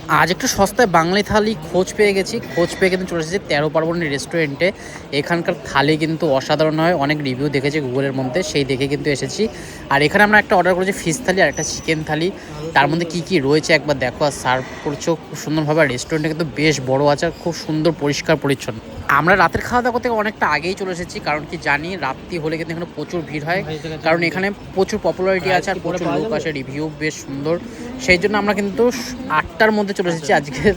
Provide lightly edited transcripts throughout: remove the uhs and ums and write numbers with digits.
আজ একটু সস্তায় বাঙালি থালি খোঁজ পেয়ে গেছি। খোঁজ পেয়ে কিন্তু চলে এসেছি 13 পার্বণী রেস্টুরেন্টে। এখানকার থালি কিন্তু অসাধারণ হয়, অনেক রিভিউ দেখেছি গুগলের মধ্যে, সেই দেখে কিন্তু এসেছি। আর এখানে আমরা একটা অর্ডার করেছি ফিশ থালি আর একটা চিকেন থালি। তার মধ্যে কী কী রয়েছে একবার দেখো, আর সার্ভ করছো খুব সুন্দরভাবে। আর রেস্টুরেন্টটা কিন্তু বেশ বড় আছে আর খুব সুন্দর পরিষ্কার পরিচ্ছন্ন। আমরা রাতের খাওয়া দাওয়া করতে অনেকটা আগেই চলে এসেছি, কারণ কি জানি রাত্রি হলে কিন্তু এখানে প্রচুর ভিড় হয়, কারণ এখানে প্রচুর পপুলারিটি আছে আর প্রচুর লোক আসে, রিভিউ বেশ সুন্দর। সেই জন্য আমরা কিন্তু 8টার মধ্যে চলে এসেছি আজকের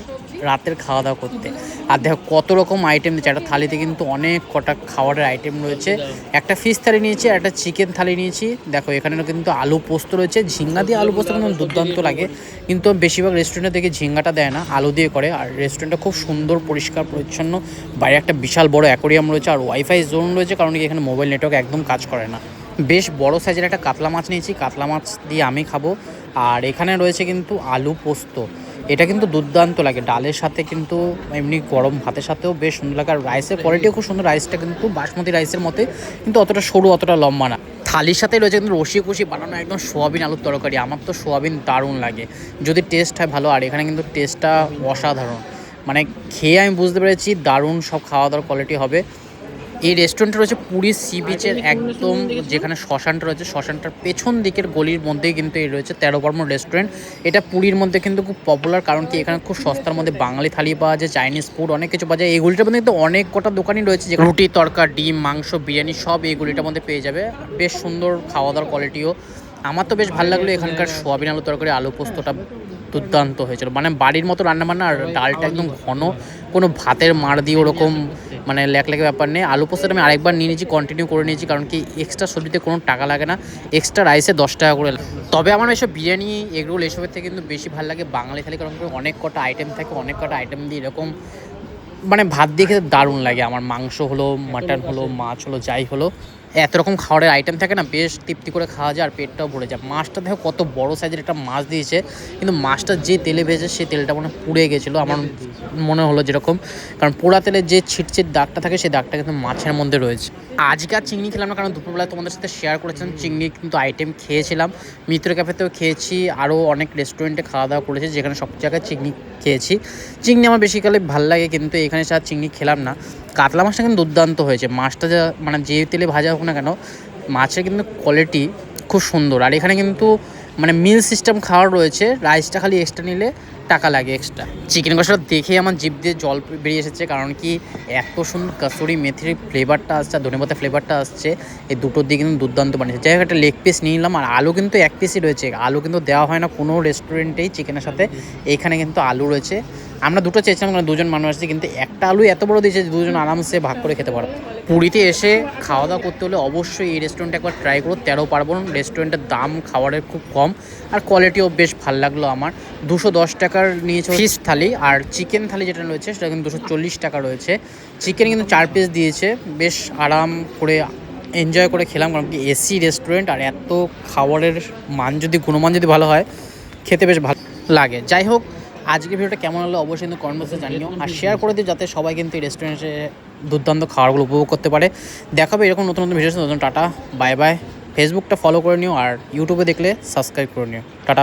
রাতের খাওয়া দাওয়া করতে। আর দেখো কত রকম আইটেম দিচ্ছে, একটা থালিতে কিন্তু অনেক কটা খাবারের আইটেম রয়েছে। একটা ফিশ থালি নিয়েছি আর একটা চিকেন থালি নিয়েছি। দেখো এখানে কিন্তু আলু পোস্ত রয়েছে, ঝিঙ্গা দিয়ে আলু পোস্ত কিন্তু দুর্দান্ত লাগে, কিন্তু বেশিরভাগ রেস্টুরেন্টে দেখি ঝিঙ্গাটা দেয় না, আলু দিয়ে করে। আর রেস্টুরেন্টটা খুব সুন্দর পরিষ্কার পরিচ্ছন্ন, বাইরে একটা বিশাল বড় অ্যাকোরিয়াম রয়েছে আর ওয়াইফাই জোন রয়েছে, কারণ কি এখানে মোবাইল নেটওয়ার্ক একদম কাজ করে না। বেশ বড় সাইজের একটা কাতলা মাছ নিয়েছি, কাতলা মাছ দিয়ে আমি খাবো। আর এখানে রয়েছে কিন্তু আলু পোস্ত, এটা কিন্তু দুর্দান্ত লাগে ডালের সাথে, কিন্তু এমনি গরম ভাতের সাথেও বেশ সুন্দর লাগে। আর রাইসের কোয়ালিটিও খুব সুন্দর, রাইসটা কিন্তু বাসমতি রাইসের মতে, কিন্তু অতটা সরু অতটা লম্বা না। থালির সাথে রয়েছে কিন্তু রসি কষি বানানো একদম সোয়াবিন আলুর তরকারি। আমার তো সোয়াবিন দারুণ লাগে যদি টেস্ট হয় ভালো, আর এখানে কিন্তু টেস্টটা অসাধারণ, মানে খেয়ে আমি বুঝতে পেরেছি দারুণ সব খাওয়া দাওয়ার কোয়ালিটি হবে। এই রেস্টুরেন্টটা রয়েছে পুরী সি বিচের একদম, যেখানে শ্মশানটা রয়েছে শ্মশানটার পেছন দিকের গলির মধ্যেই কিন্তু এই রয়েছে 13 পার্বণ রেস্টুরেন্ট। এটা পুরীর মধ্যে কিন্তু খুব পপুলার, কারণ কি এখানে খুব সস্তার মধ্যে বাঙালি থালি পাওয়া যায়, চাইনিজ ফুড অনেক কিছু পাওয়া যায়। এই গলিটার মধ্যে কিন্তু অনেক কটা দোকানই রয়েছে, যেখানে রুটি তড়কা ডিম মাংস বিরিয়ানি সব এই গলিটার মধ্যে পেয়ে যাবে। বেশ সুন্দর খাওয়া দাওয়ার কোয়ালিটিও। আমার তো বেশ ভালো লাগলো, এখানকার সোয়াবিন আলু তরকারি আলু পোস্তটা দুর্দান্ত হয়েছিল, মানে বাড়ির মতো রান্না বান্না। আর ডালটা একদম ঘন, কোনো ভাতের মার দিয়ে ওরকম মানে লেখলেখে ব্যাপার নেই। আলু পোস্তটা আমি আরেকবার নিয়ে নিয়েছি, কন্টিনিউ করে নিয়েছি, কারণ কি এক্সট্রা সবজিতে কোনো টাকা লাগে না, এক্সট্রা রাইসে 10 টাকা করে লাগে। তবে আমার এসব বিরিয়ানি এগরোল এসবের থেকে কিন্তু বেশি ভালো লাগে বাঙালি থালি, কারণ অনেক কটা আইটেম থাকে, অনেক কটা আইটেম দিয়ে এরকম মানে ভাত দিয়ে খেতে দারুণ লাগে আমার। মাংস হলো মাটন হলো মাছ হলো যাই হলো, এত রকম খাবারের আইটেম থাকে না, বেশ তৃপ্তি করে খাওয়া যায় আর পেটটাও ভরে যায়। মাছটা দেখো কত বড় সাইজের একটা মাছ দিয়েছে, কিন্তু মাছটা যে তেলে ভেজে সেই তেলটা মানে পুড়ে গেছিলো আমার মনে হলো যেরকম, কারণ পোড়া তেলের যে ছিটছিট দাগটা থাকে সেই দাগটা কিন্তু মাছের মধ্যে রয়েছে। আজকে আর চিংড়ি খেলাম না, কারণ দুপুরবেলায় তোমাদের সাথে শেয়ার করেছিলাম চিংড়ি কিন্তু আইটেম খেয়েছিলাম, মিত্র ক্যাফেতেও খেয়েছি, আরও অনেক রেস্টুরেন্টে খাওয়া দাওয়া করেছি, যেখানে সব জায়গায় চিংড়ি খেয়েছি। চিংড়ি আমার বেশিকালে ভালো লাগে, কিন্তু এখানে আর চিংড়ি খেলাম না। কাতলা মাছটা কিন্তু দুর্দান্ত হয়েছে, মাছটা যা মানে যে তেলে ভাজা হোক না কেন, মাছের কিন্তু কোয়ালিটি খুব সুন্দর। আর এখানে কিন্তু মানে মিল সিস্টেম খাওয়ার রয়েছে, রাইসটা খালি এক্সট্রা নিলে টাকা লাগে এক্সট্রা। চিকেন কষাটা দেখেই আমার জিভ দিয়ে জল বেরিয়ে এসেছে, কারণ কি এত সুন্দর কাসুরি মেথির ফ্লেভারটা আসছে আর ধনেপাতার ফ্লেভারটা আসছে, এই দুটোর দিকে কিন্তু দুর্দান্ত বানিয়েছে। যাই হোক একটা লেগ পিস নিয়ে নিলাম, আর আলু কিন্তু এক পিসই রয়েছে, আলু কিন্তু দেওয়া হয় না কোনো রেস্টুরেন্টেই চিকেনের সাথে, এইখানে কিন্তু আলু রয়েছে। আমরা দুটো চেয়েছিলাম, কারণ দুজন মানুষ আসছে, কিন্তু একটা আলু এত বড় দিয়েছে যে দুজন আরামসে ভাগ করে খেতে পারো। পুরীতে এসে খাওয়া দাওয়া করতে হলে অবশ্যই এই রেস্টুরেন্টে একবার ট্রাই করো, 13 পার্বণ রেস্টুরেন্টের দাম খাবারের খুব কম আর কোয়ালিটিও বেশ ভালো লাগলো আমার। 210 টাকার নিয়েছে ফিশ থালি, আর চিকেন থালি যেটা রয়েছে সেটা কিন্তু 240 টাকা রয়েছে। চিকেন কিন্তু 4 পিস দিয়েছে, বেশ আরাম করে এনজয় করে খেলাম, কারণ কি এসি রেস্টুরেন্ট আর এত খাবারের মান যদি গুণমান যদি ভালো হয় খেতে বেশ ভালো লাগে। যাই হোক আজকের ভিডিওটা কেমন হলো অবশ্যই কিন্তু কমেন্ট বক্সে জানিও, আর শেয়ার করে দিও যাতে সবাই কিন্তু এই রেস্টুরেন্টে দুর্দান্ত খাবারগুলো উপভোগ করতে পারে। দেখাবে এরকম নতুন নতুন ভিডিও, নতুন টাটা বাই বাই। ফেসবুকটা ফলো করে নিও, আর ইউটিউবে দেখলে সাবস্ক্রাইব করে নিও। টাটা।